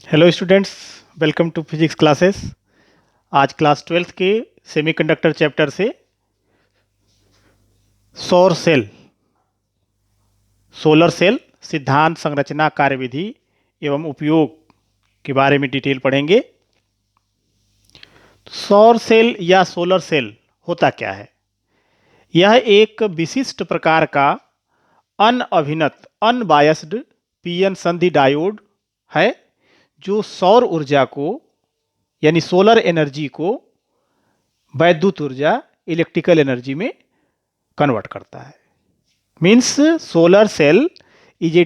Hello students, welcome to physics classes. आज class 12th के semiconductor chapter से सौर सेल, सोलर सेल सिद्धांत, संरचना, कार्यविधि एवं उपयोग के बारे में डिटेल पढ़ेंगे। सौर सेल या सोलर सेल होता क्या है? यह एक विशिष्ट प्रकार का अनअभिनत अनबायस्ड पीएन संधि डायोड है जो सौर ऊर्जा को यानी सोलर एनर्जी को वैद्युत ऊर्जा इलेक्ट्रिकल एनर्जी में कन्वर्ट करता है। Means solar cell is a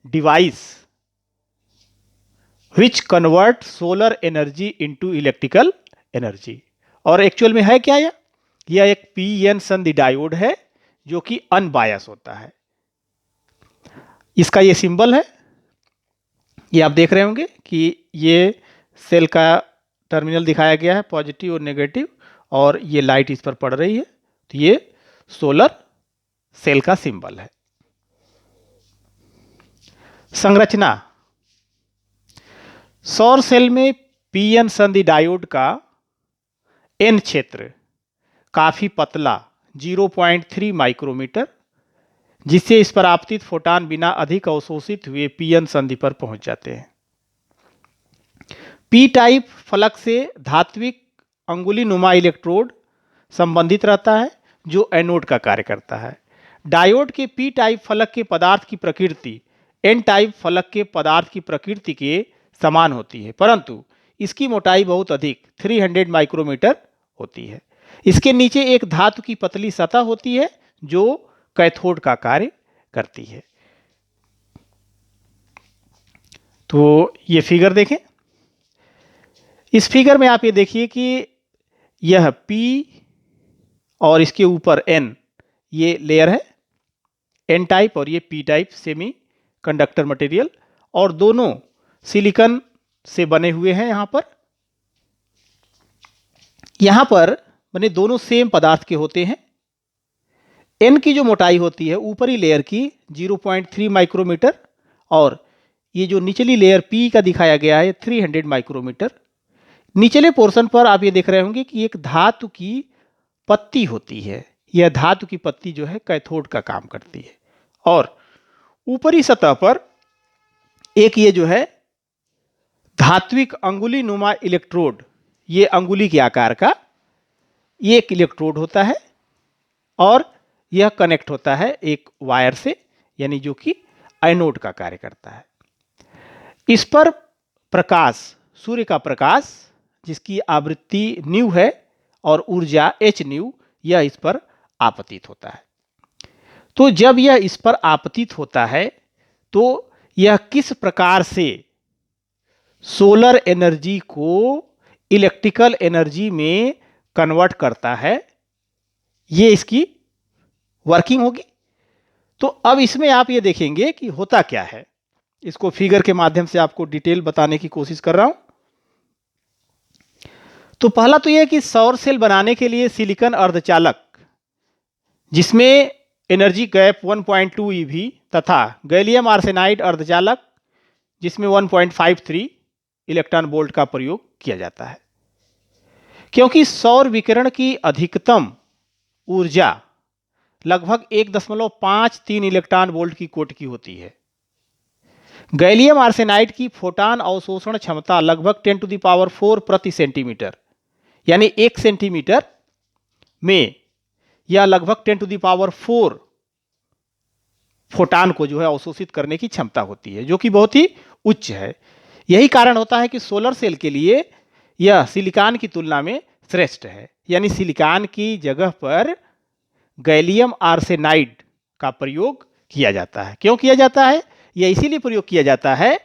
device which convert solar energy into electrical energy. और एक्चुअल में है क्या? यह एक पीएन संधि डायोड है जो कि अनबायस होता है। इसका ये सिंबल है, ये आप देख रहे होंगे कि ये सेल का टर्मिनल दिखाया गया है, पॉजिटिव और नेगेटिव, और ये लाइट इस पर पड़ रही है, तो ये सोलर सेल का सिंबल है। संरचना: सौर सेल में पीएन संधि डायोड का एन क्षेत्र काफी पतला 0.3 माइक्रोमीटर, जिससे इस पर आपतित फोटान बिना अधिक अवशोषित हुए पीएन संधि पर पहुंच जाते हैं। पी टाइप फलक से धात्विक अंगुली नुमा इलेक्ट्रोड संबंधित रहता है जो एनोड का कार्य करता है। डायोड के पी टाइप फलक के पदार्थ की प्रकृति एन टाइप फलक के पदार्थ की प्रकृति के समान होती है, परंतु इसकी मोटाई बहुत अधिक 300 माइक्रोमीटर होती है। इसके नीचे एक धातु की पतली सतह होती है जो कैथोड का कार्य करती है। तो ये फिगर देखें। इस फिगर में आप ये देखिए कि यह P और इसके ऊपर N ये लेयर है, N टाइप, और ये P type semi conductor material, और दोनों सिलिकॉन से बने हुए हैं। यहां पर बने दोनों सेम पदार्थ के होते हैं। N की जो मोटाई होती है ऊपरी लेयर की 0.3 माइक्रोमीटर, और ये जो निचली लेयर P का दिखाया गया है 300 माइक्रोमीटर। निचले पोर्शन पर आप ये देख रहे होंगे कि एक धातु की पत्ती होती है। यह धातु की पत्ती जो है कैथोड का काम करती है, और ऊपरी सतह पर एक ये जो है धात्विक अंगुली नुमा इलेक्ट्रोड, ये अंगुली के आकार का ये एक इलेक्ट्रोड होता है, और यह कनेक्ट होता है एक वायर से, यानी जो कि एनोड का कार्य करता है। इस पर प्रकाश, सूर्य का प्रकाश, जिसकी आवृत्ति न्यू है और ऊर्जा एच न्यू, यह इस पर आपतित होता है। तो जब यह इस पर आपतित होता है तो यह किस प्रकार से सोलर एनर्जी को इलेक्ट्रिकल एनर्जी में कन्वर्ट करता है, ये इसकी वर्किंग होगी। तो अब इसमें आप ये देखेंगे कि होता क्या है। इसको फिगर के माध्यम से आपको डिटेल बताने की कोशिश कर रहा हूं। तो पहला तो यह कि सौर सेल बनाने के लिए सिलिकॉन अर्धचालक, जिसमें एनर्जी गैप 1.2 eV, तथा गैलियम आर्सेनाइड अर्धचालक जिसमें 1.53 इलेक्ट्रॉन वोल्ट का प्रयोग किया जाता है, क्योंकि सौर विकिरण की अधिकतम ऊर्जा लगभग 1.53 इलेक्ट्रॉन वोल्ट की कोटि की होती है। गैलियम आर्सेनाइड की फोटान अवशोषण क्षमता लगभग 10⁴ प्रति सेंटीमीटर, यानी 1 सेंटीमीटर में यह लगभग 10⁴ फोटान को जो है अवशोषित करने की क्षमता होती है, जो कि बहुत ही उच्च है। यही कारण होता है कि सोलर सेल के लिए यह सिलिकॉन की तुलना में श्रेष्ठ है, यानी सिलिकॉन की जगह पर गैलियम आर्सेनाइड का प्रयोग किया जाता है। क्यों किया जाता है? यह इसीलिए प्रयोग किया जाता है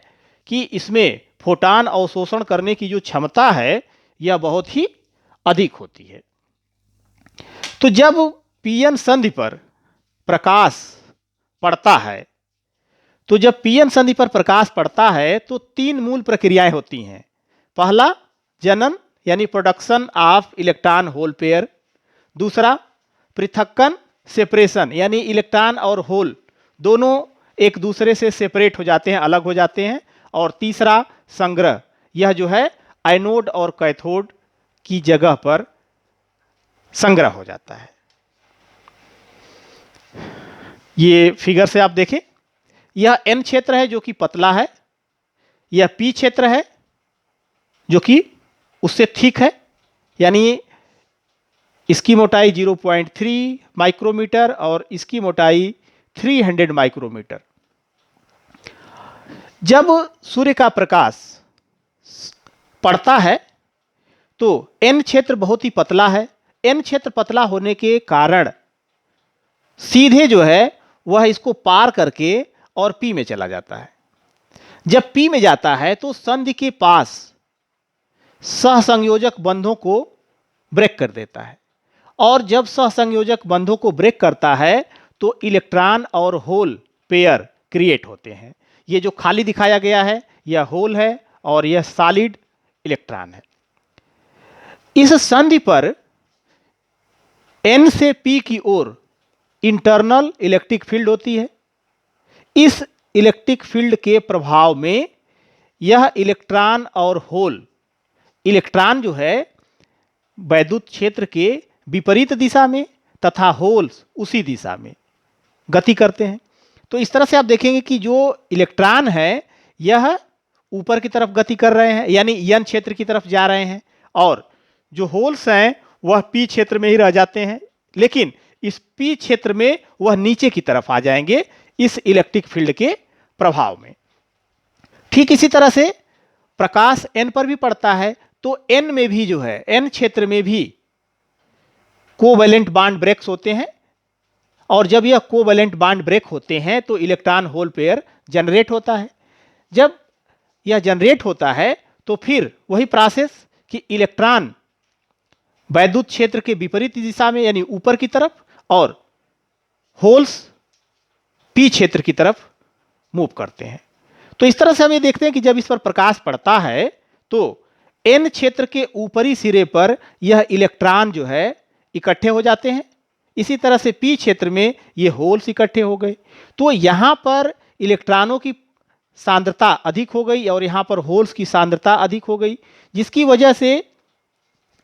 कि इसमें फोटान अवशोषण करने की जो क्षमता है यह बहुत ही अधिक होती है। तो जब पीएन संधि पर प्रकाश पड़ता है तो 3 मूल प्रक्रियाएं होती हैं। पहला, जनन यानी production of electron hole pair. दूसरा, पृथक्कन सेपरेशन, यानी इलेक्ट्रॉन और होल दोनों एक दूसरे से सेपरेट हो जाते हैं, अलग हो जाते हैं। और तीसरा, संग्रह यह जो है एनोड और कैथोड की जगह पर संग्रह हो जाता है। ये फिगर से आप देखें, यह एन क्षेत्र है जो कि पतला है, यह पी क्षेत्र है जो कि उससे थिक है, यानी इसकी मोटाई 0.3 माइक्रोमीटर और इसकी मोटाई 300 माइक्रोमीटर। जब सूर्य का प्रकाश पड़ता है तो एन क्षेत्र बहुत ही पतला है। एन क्षेत्र पतला होने के कारण सीधे जो है वह इसको पार करके और पी में चला जाता है। जब पी में जाता है तो संधि के पास सहसंयोजक बंधों को ब्रेक कर देता है, और जब सहसंयोजक बंधों को ब्रेक करता है तो इलेक्ट्रॉन और होल पेयर क्रिएट होते हैं। ये जो खाली दिखाया गया है यह होल है और यह सॉलिड इलेक्ट्रॉन है। इस संधि पर एन से पी की ओर इंटरनल इलेक्ट्रिक फील्ड होती है। इस इलेक्ट्रिक फील्ड के प्रभाव में यह इलेक्ट्रॉन और होल, इलेक्ट्रॉन जो है वैद्युत क्षेत्र के विपरीत दिशा में तथा होल्स उसी दिशा में गति करते हैं। तो इस तरह से आप देखेंगे कि जो इलेक्ट्रॉन है यह ऊपर की तरफ गति कर रहे हैं, यानी एन क्षेत्र की तरफ जा रहे हैं, और जो होल्स हैं वह पी क्षेत्र में ही रह जाते हैं, लेकिन इस पी क्षेत्र में वह नीचे की तरफ आ जाएंगे इस इलेक्ट्रिक फील्ड के प्रभाव में। ठीक इसी तरह से प्रकाश एन पर भी पड़ता है, तो एन में भी जो है, एन क्षेत्र में भी कोवैलेंट बॉन्ड ब्रेक्स होते हैं, और जब यह कोवैलेंट बॉन्ड ब्रेक होते हैं तो इलेक्ट्रॉन होल पेयर जनरेट होता है। जब यह जनरेट होता है तो फिर वही प्रोसेस कि इलेक्ट्रॉन वैद्युत क्षेत्र के विपरीत दिशा में यानी ऊपर की तरफ, और होल्स पी क्षेत्र की तरफ मूव करते हैं। तो इस तरह से हम ये देखते हैं कि जब इस पर प्रकाश पड़ता है तो एन क्षेत्र के ऊपरी सिरे पर यह इलेक्ट्रॉन जो है इकट्ठे हो जाते हैं। इसी तरह से पी क्षेत्र में ये होल्स इकट्ठे हो गए, तो यहां पर इलेक्ट्रॉनों की सांद्रता अधिक हो गई और यहां पर होल्स की सांद्रता अधिक हो गई, जिसकी वजह से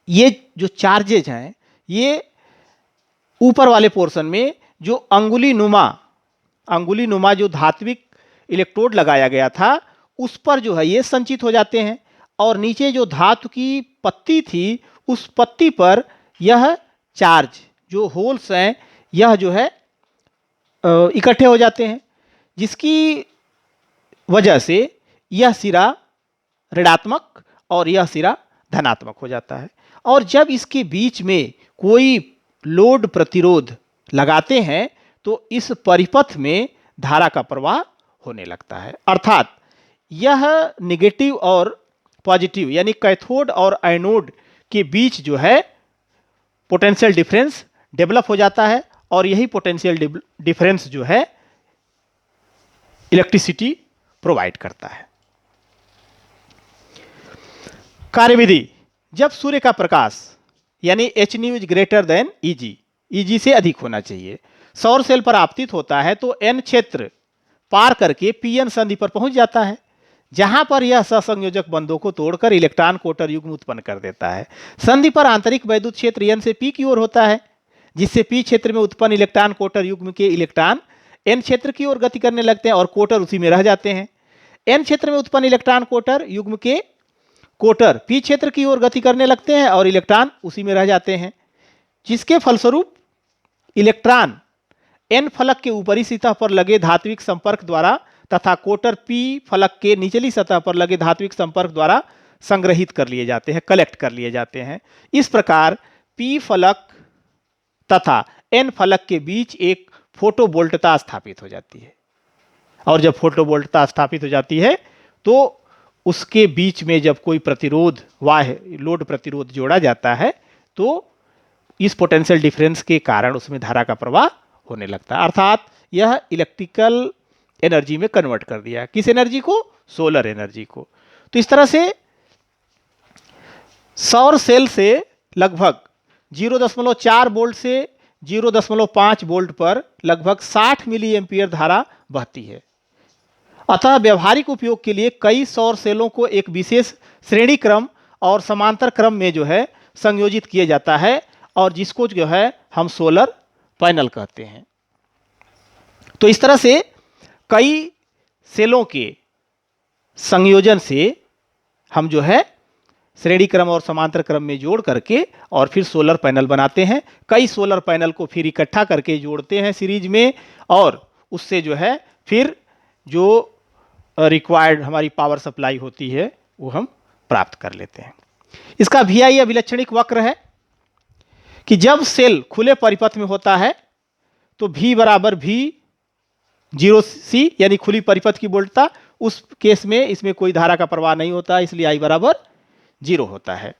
ये जो चार्जेज हैं ये ऊपर वाले पोर्शन में जो अंगुली नुमा जो धात्विक इलेक्ट्रोड लगाया गया था उस पर जो है ये संचित हो जाते हैं, और नीचे जो धातु की पत्ती थी उस पत्ती पर यह चार्ज जो होल्स हैं यह जो है इकट्ठे हो जाते हैं, जिसकी वजह से यह सिरा ऋणात्मक और यह सिरा धनात्मक हो जाता है। और जब इसके बीच में कोई लोड प्रतिरोध लगाते हैं तो इस परिपथ में धारा का प्रवाह होने लगता है, अर्थात यह नेगेटिव और पॉजिटिव यानी कैथोड और एनोड के बीच जो है पोटेंशियल डिफरेंस डेवलप हो जाता है, और यही पोटेंशियल डिफरेंस जो है इलेक्ट्रिसिटी प्रोवाइड करता है। कार्यविधि, जब सूर्य का प्रकाश यानी H new is greater than easy, easy से अधिक होना चाहिए, सौर सेल पर आपतित होता है तो एन क्षेत्र पार करके पीएन संधि पर पहुंच जाता है, जहां पर यह सहसंयोजक बंधों को तोड़कर इलेक्ट्रॉन कोटर युग्म उत्पन्न कर देता है। संधि पर आंतरिक वैद्युत क्षेत्र एन से पी की ओर होता है, जिससे पी क्षेत्र में उत्पन्न इलेक्ट्रॉन कोटर युग्म के इलेक्ट्रॉन एन क्षेत्र की ओर गति करने लगते हैं और कोटर उसी में रह जाते हैं। एन क्षेत्र में उत्पन्न इलेक्ट्रॉन कोटर युग्म के कोटर पी क्षेत्र की ओर गति करने लगते हैं और इलेक्ट्रॉन उसी में रह जाते हैं, जिसके फलस्वरूप इलेक्ट्रॉन एन फलक के ऊपरी सतह पर लगे धात्विक संपर्क द्वारा तथा कोटर पी फलक के निचली सतह पर लगे धात्विक संपर्क द्वारा संग्रहित कर लिए जाते हैं, कलेक्ट कर लिए जाते हैं। इस प्रकार पी फलक तथा एन फलक के बीच एक फोटोवोल्टता स्थापित हो जाती है, और जब फोटोवोल्टता स्थापित हो जाती है तो उसके बीच में जब कोई प्रतिरोध बाह्य लोड प्रतिरोध जोड़ा जाता है तो इस पोटेंशियल डिफरेंस के कारण उसमें धारा का प्रवाह होने लगता है, अर्थात यह इलेक्ट्रिकल एनर्जी में कन्वर्ट कर दिया। किस एनर्जी को? सोलर एनर्जी को। तो इस तरह से सौर सेल से लगभग 0.4 वोल्ट से 0.5 वोल्ट पर लगभग 60 मिली एम्पियर धारा बहती है, अतः व्यावहारिक उपयोग के लिए कई सौर सेलों को एक विशेष श्रेणी क्रम और समांतर क्रम में जो है संयोजित किया जाता है और जिसको जो है हम सोलर पैनल कहते हैं। तो इस तरह से कई सेलों के संयोजन से हम जो है श्रेणी क्रम और समांतर क्रम में जोड़ करके और फिर सोलर पैनल बनाते हैं। कई सोलर पैनल को फिर इकट्ठा करके जोड़ते हैं सीरीज में और उससे जो है फिर जो रिक्वायर्ड हमारी पावर सप्लाई होती है वो हम प्राप्त कर लेते हैं। इसका VI अभिलक्षणिक वक्र है कि जब सेल खुले परिपथ में होता है तो V बराबर V0C यानी खुली परिपथ की वोल्टता, उस केस में इसमें कोई धारा का प्रवाह नहीं होता, इसलिए I बराबर 0 होता है।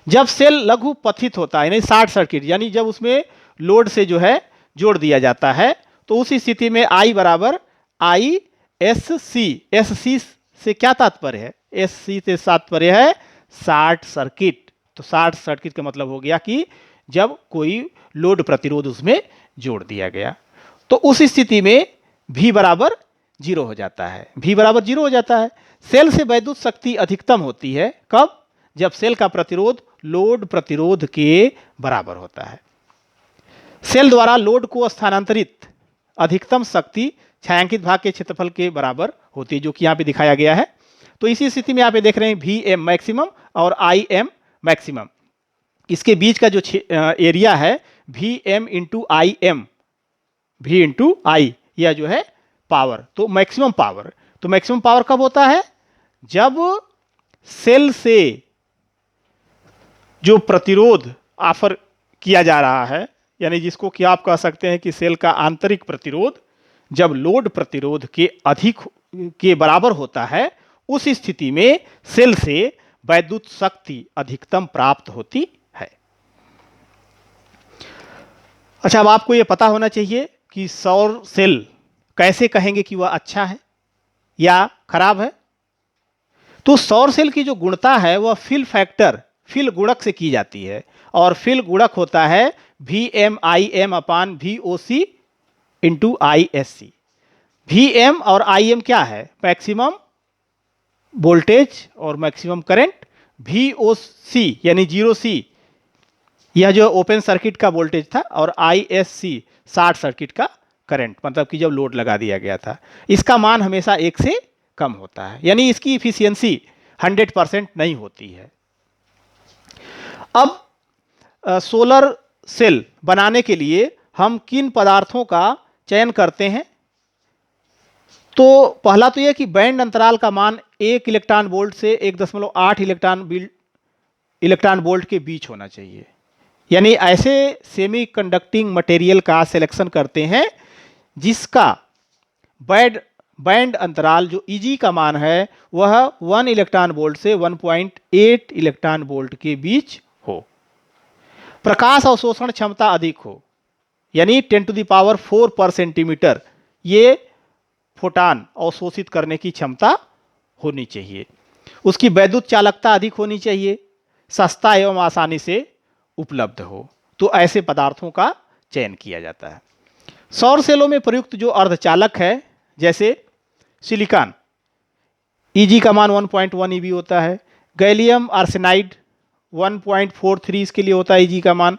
जब सेल लघु पथित होता है यानी शॉर्ट सर्किट यानी जब उसमें लोड से जो है जोड़ दिया जाता है तो उस स्थिति में I बराबर ISC। SC से क्या तात्पर्य है? SC से तात्पर्य है शॉर्ट सर्किट। तो शॉर्ट सर्किट का मतलब हो गया कि जब कोई लोड प्रतिरोध उसमें जोड़ दिया गया तो उस स्थिति में V बराबर 0 हो जाता है। V बराबर 0 हो जाता है। सेल से वैद्युत शक्ति अधिकतम होती है कब? जब सेल का प्रतिरोध लोड प्रतिरोध के बराबर होता है। सेल द्वारा लोड को स्थानांतरित अधिकतम शक्ति छायांकित भाग के क्षेत्रफल के बराबर होती है, जो कि यहाँ पे दिखाया गया है। तो इसी स्थिति में आप ये देख रहे हैं VM मैक्सिमम और IM मैक्सिमम, इसके बीच का जो एरिया है VM into IM, V into I, यह जो है पावर। तो मैक्सिमम पावर कब होता है? जब सेल से जो प्रतिरोध ऑफर किया जा रहा है, यानी जिसको कि आप कह सकते हैं कि सेल का आंतरिक प्रतिरोध जब लोड प्रतिरोध के अधिक के बराबर होता है, उस स्थिति में सेल से वैद्युत शक्ति अधिकतम प्राप्त होती है। अच्छा, अब आपको यह पता होना चाहिए कि सौर सेल कैसे कहेंगे कि वह अच्छा है या खराब है। तो सौर सेल की जो गुणता है वह फिल गुणक से की जाती है और फिल गुणक होता है VMIM अपान VOC इंटू ISC। VM और IM क्या है? मैक्सिमम वोल्टेज और मैक्सिमम करंट। VOC यानी 0C यह जो ओपन सर्किट का वोल्टेज था और ISC शॉर्ट सर्किट का करंट, मतलब कि जब लोड लगा दिया गया था। इसका मान हमेशा 1 से कम होता है, यानी इसकी इफिशियंसी 100% नहीं होती है। अब सोलर सेल बनाने के लिए हम किन पदार्थों का चयन करते हैं? तो पहला तो यह कि बैंड अंतराल का मान 1 इलेक्ट्रॉन वोल्ट से 1.8 इलेक्ट्रॉन वोल्ट के बीच होना चाहिए। यानी ऐसे सेमी कंडक्टिंग मटेरियल का सिलेक्शन करते हैं जिसका बैंड अंतराल जो EG का मान है वह 1 इलेक्ट्रॉन वोल्ट से 1.8 इलेक्ट्रॉन वोल्ट के बीच हो। प्रकाश अवशोषण क्षमता अधिक हो, यानी 10⁴ पर सेंटीमीटर ये फोटान अवशोषित करने की क्षमता होनी चाहिए। उसकी वैद्युत चालकता अधिक होनी चाहिए, सस्ता एवं आसानी से उपलब्ध हो। तो ऐसे पदार्थों का चयन किया जाता है। सौर सेलों में प्रयुक्त जो अर्धचालक है, जैसे सिलिकॉन, EG का मान 1.1 EV होता है। गैलियम आर्सेनाइड 1.43 इसके लिए होता है EG का मान।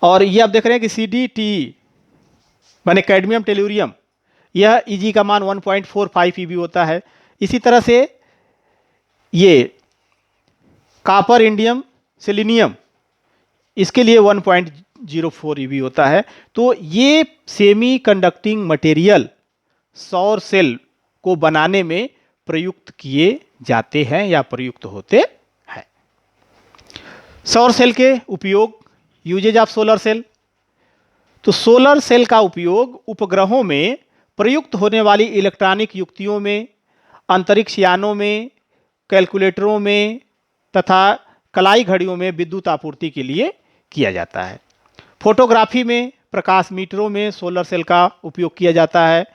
और ये आप देख रहे हैं कि CDTE माने कैडमियम टेलुरियम, यह EG का मान 1.45 EV होता है। इसी तरह से ये कॉपर, इंडियम, सेलेनियम, इसके लिए 1.04 EV होता है। तो ये सेमी कंडक्टिंग मटेरियल सौर सेल को बनाने में प्रयुक्त किए जाते हैं या प्रयुक्त होते हैं। सौर सेल के उपयोग, यूजेज ऑफ सोलर सेल। तो सोलर सेल का उपयोग उपग्रहों में प्रयुक्त होने वाली इलेक्ट्रॉनिक युक्तियों में, अंतरिक्ष यानों में, कैलकुलेटरों में तथा कलाई घड़ियों में विद्युत आपूर्ति के लिए किया जाता है। फोटोग्राफी में, प्रकाश मीटरों में सोलर सेल का उपयोग किया जाता है।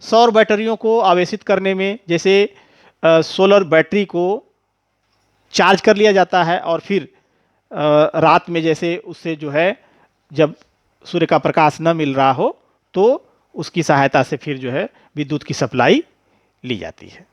सौर बैटरियों को आवेशित करने में, जैसे सोलर बैटरी को चार्ज कर लिया जाता है और फिर रात में जैसे उससे जो है जब सूर्य का प्रकाश न मिल रहा हो तो उसकी सहायता से फिर जो है विद्युत की सप्लाई ली जाती है।